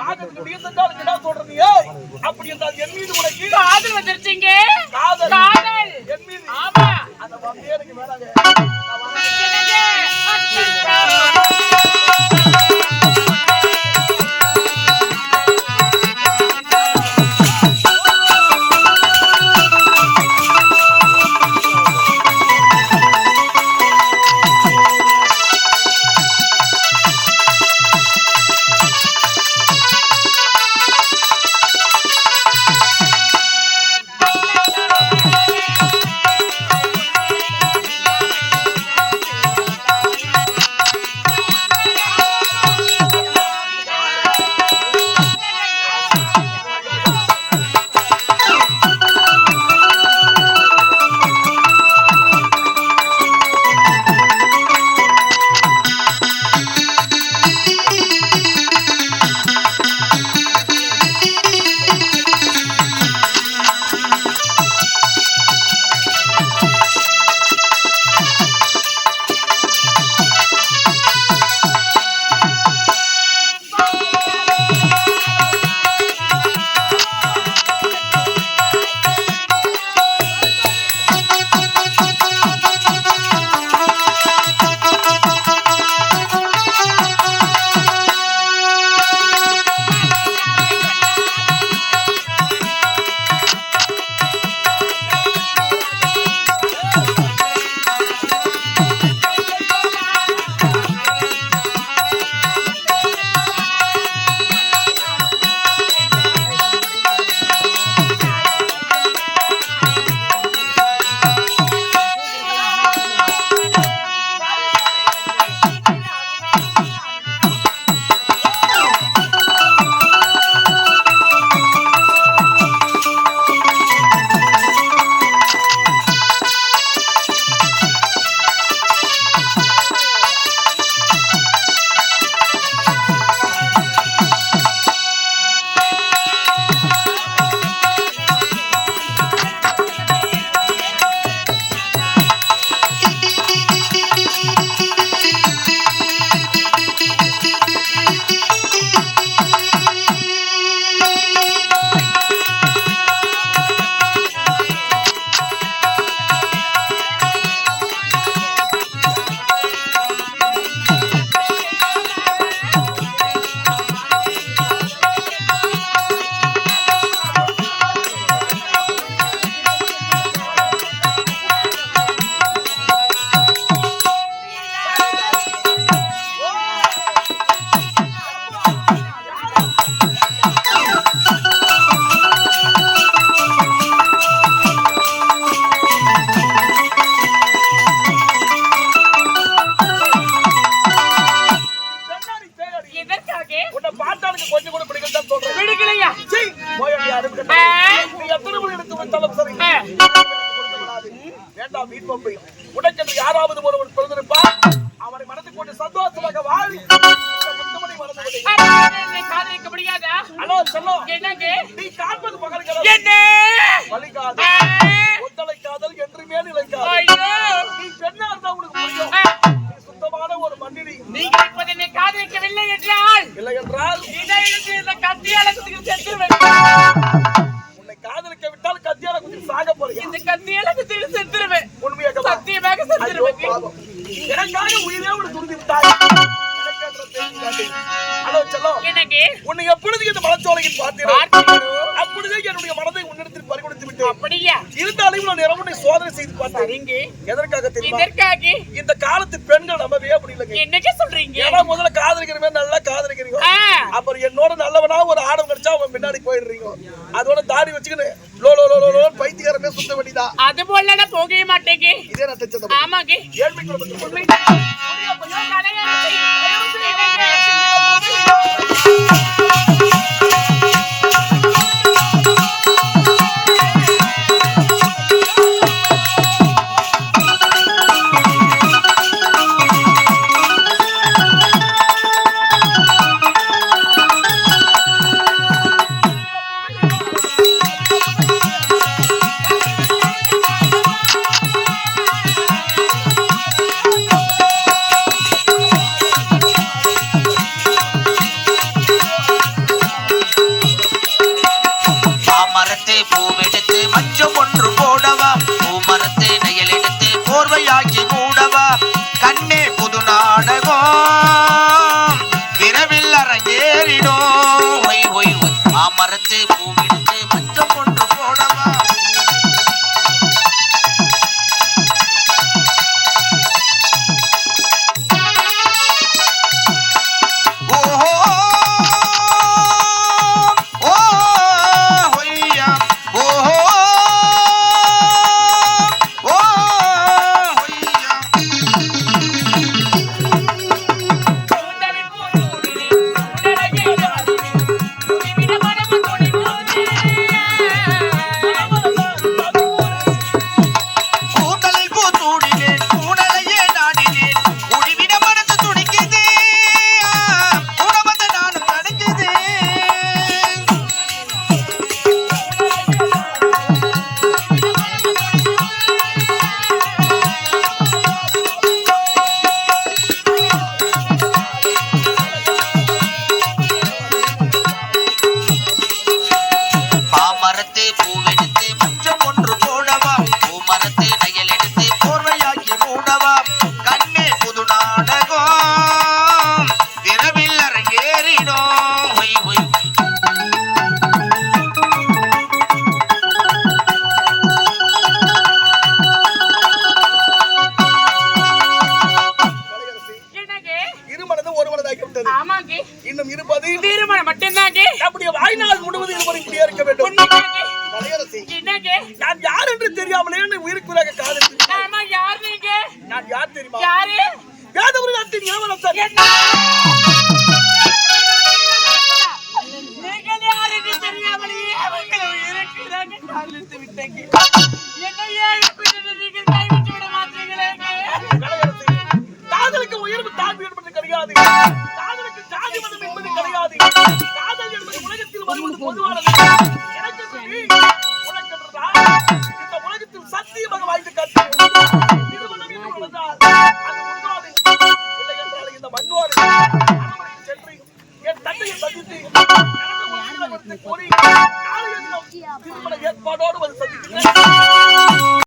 நாகத்துக்கு நீ செஞ்சாலும் என்ன சொல்றீங்க? அப்படி என்றால் என் மீது உனக்கு காதல் வந்துருச்சுங்க. காதல் காதல் என் மீது. ஆமா. அந்த வந்தே எனக்கு வேணாங்க. உனக்கென்று யாராவது ஒருவன் பிறந்திருப்பார். அவனை மனதில் கொண்டு சந்தோஷமாக வாழி காதலிக்க முடியாதா? ஹலோ சொல்லோ என்னங்க நீ காண்பது பகல்கள் என்ன வலிகாதல் ஒத்தலை காதல் என்றுமே நிலைக்காது. நீ பெண்ணா இருந்தா உனக்கு புரியும். நீ சுத்தமான ஒரு மண்ணினி. நீங்கள் இப்போது என்னை காதலிக்கவில்லை என்றால் இல்லை என்றால் இதை எழுதி இந்த கத்தியால குத்தி செத்துருவேன். உன்னை காதலிக்க விட்டால் கத்தியால குத்தி சாக போறீங்க. இந்த கத்தியால குத்தி செத்துருவேன். உண்மையாக சத்தியமாக செத்துருவேன். எனக்காக உயிரே உனக்கு துணிந்து விட்டாய். ஹலோ செல்லோ என்னங்க உன்னை எப்பொழுது இந்த மலச்சோலையில் பார்த்தீரோ அப்பொழுதே என்னுடைய மனதை உன்னிடத்தில் பறிகொடுத்து விட்டேன். அப்படியா? இருந்தாலும் நான் இரவுனை சோதனை செய்து பார்த்தேன். எதற்காக தெரியுமா? இதற்காக இந்த காலத்து பெண்கள் நம்பவே முடியலங்க. என்னங்க சொல்றீங்க? ஏன்னா முதல்ல காதலிக்கிறவே நல்லா காதலிக்கிறீங்க. அப்புறம் என்னோட நல்லவனா ஒரு ஆடம் கிடைச்சா அவன் பின்னாடி போயிடுறீங்க. அதோட தாடி வச்சுக்கின்னு லோ லோ லோ லோ பைத்தியக்காரமே சுத்த வேண்டியதா? அது போல நான் போகவே மாட்டேங்க. இதே நான் தச்சது. ஆமாங்க. ஏழ்மை குடும்பத்துக்கு உண்மை பாமரத்து பூவெடுத்து மஞ்சம் ஒன்று போடவா பூமரத்து நெயல் எடுத்து போர்வையாக்கி மூடவா கண்ணே புது நாடகம் விரைவில் அரங்கேறிடும் ஒய் ஒய் ஒய் பாமரத்து பூவெடுத்து மஞ்சம் ஒன்று போடவா பாமரத்து பூவெடுத்து மஞ்சம் ஒன்று போடவா பூமரத்து நெயல் எடுத்து போர்வையாக்கி மூடவா கண்ணே புது நாடகம் விரைவில் அரங்கேறிடும் ஒய் ஒய் என்னங்க இருமனது ஒரு மனதாகி விட்டது ஆமாங்க இன்னும் இருப்பது திருமணம் மட்டும்தாங்க நம்முடைய வாழ்நாள் முழுவதும் இருவரும் இப்படியே இருக்க வேண்டும் உண்மைதாங்க. கலையரசி என்னங்க நான் யார் என்று தெரியாமலே என்னை உயிருக்குறாக காதலித்து ஆமா யார் நீங்க நான் யார் தெரியுமா யாரு வேதபுரி நாட்டின் இளவரசர் என்ன நீங்கள் யார் என்று தெரியாமலேயே அவர்கள் இருக்கிறாங்க காதலித்து விட்டேங்க என்ன ஏழு பின்னணி நீங்கள் கைவிட்டு விட மாட்டீங்களே கலையரசி காதலுக்கு உயர்வு தாழ்வு என்பது கிடையாது காதலுக்கு ஜாதி மதம் என்பது கிடையாது காதல் என்பது உலகத்தில் வருவது பொதுவானது எனக்கு சொல்லி உனக்கு என்றால் இந்த உலகத்தில் சத்தியமாக வாய்ந்து காட்டு திருமணம் என்று வந்தால் அது உன்னோடு இல்லை என்றால் இந்த மண்ணோடு அரண்மனைக்கு சென்று என் தந்தையை சந்தித்து எனக்கு ஒரு சில கோரி நாளைய தினம் திருமண ஏற்பாடோடு வந்து சந்திக்கிறேன்